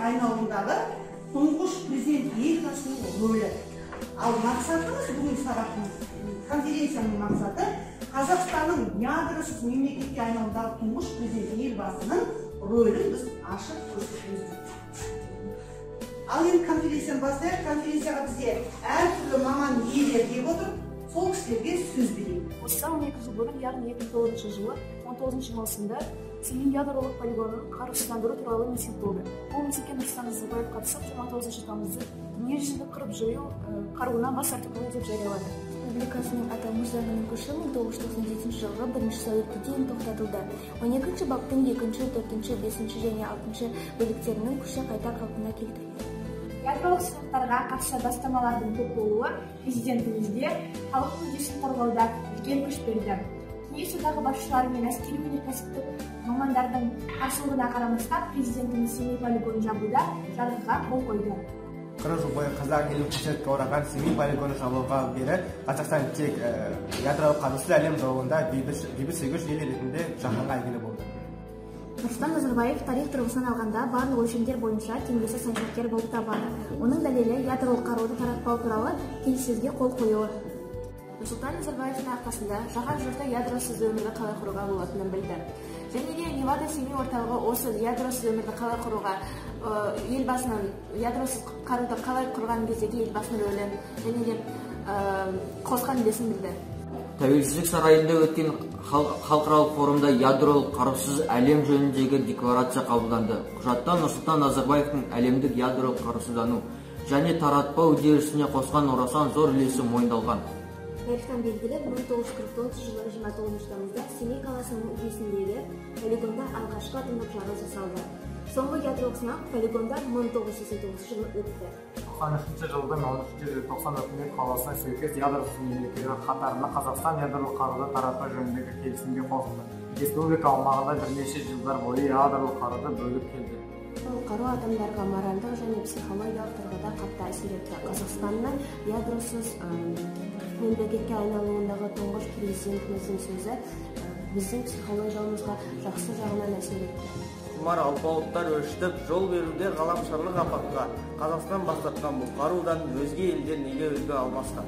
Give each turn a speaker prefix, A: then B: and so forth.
A: айналымдағы тұңғыш президент елбасының рөлі. Ал мақсатымыз бүгін сағаттың конференцияның мақсаты Қазақстанның ядросыз мемлекетке айналымдағы тұңғыш президент елбасының рөлін біз ашып көрсетеміз. Ал енді конференцияны бастайық. Конференцияға бізде әртүрлі маман иелері келіп отыр. Сол кісілерге сөз берейік.
B: Осыдан 12 жыл бұрын, яғни 2009 жылы 19 маусымда Семей ядролық полигонын қарусыздандыру туралы митинг болды. Бұл митингке Нұрсұлтан Назарбаев қатысып, 29 тамызда дүниежүзілік қырып жою қаруынан бас тартуды деп жариялады.
C: Республикасының аталмыш заңының күші 1997 жылғы 1 сәуірге дейін тоқтатылды. 12 баптың 2, 4, 5 және 6 бөліктерінің күші қайта қалпына келтірілді.
B: Ядролық сынақтарға қарсы бастамалардың көп болуы президентімізге халық мүддесін қорғауда үлкен күш берді. Кеңес одағы басшылары мен әскери-өнеркәсіптік мамандардың қарсылығына қарамастан президентіміз Семей полигонын жабуда жарғыға қол қойды.
D: 40 жыл бойы қазақ елін қасиетке ораған Семей полигоны жабылғалы бері Қазақстан тек ядролық қарусыз әлем жолында бейбіт сүйгіш ел ретінде жаһанға әйгілі болды.
C: Нұрсұлтан Назарбаев тарих тұрғысынан алғанда барлық өлшемдер бойынша теңдесі саясаткер болып табылады. Оның дәлелі ядролық қаруды таратпау туралы келіссөзге қол қоюы. Нұрсұлтан Назарбаевтың арқасында жаһан жұрты ядросыз өмірді қалай құруға болатынын білді. Және де Невада Семей орталығы осы ядросыз өмірді қалай құруға, елбасының ядросыз қаруды қалай құрған кездегі елбасының рөлін және де қосқан үлесін білді.
E: Тәуелсіздік сарайында өткен халықаралық форумда ядролық қарусыз әлем жөніндегі декларация қабылданды. Құжатта Нұрсұлтан Назарбаевтың әлемдік ядролық қарусыздану және таратпау үдерісіне қосқан орасан зор үлесі мойындалған.
C: Тарихтан белгілі 1949 жылы 29 тамызда Семей қаласының іргесіндегі полигонда алғашқы атомдық жарылыс жасалды. Соңғы ядролық сынақ полигонда 1989 жылы өтті.
D: 93 жылдың 13 желтоқсан үкімет қаулысына сәйкес ядросыз мемлекеттер қатарына Қазақстан ядролық қаруды таратпау жөніндегі келісімге қосылды. Республика аумағында бірнеше жылдар бойы ядролық қаруды бөліп келді.
C: Бұл қару адамдарға моральдық және психологиялық тұрғыда қатты әсер етті. Қазақстанның ядросыз мемлекетке айналуындағы тұңғыш президентіміздің сөзі біздің психологиямызға жақсы жағынан әсер етті.
F: Құмар алпауыттар өшітіп, жол беруде ғаламшарлық апатқа Қазақстан бас тартқан бұл қарудан өзге елдер неге үлгі алмасқа?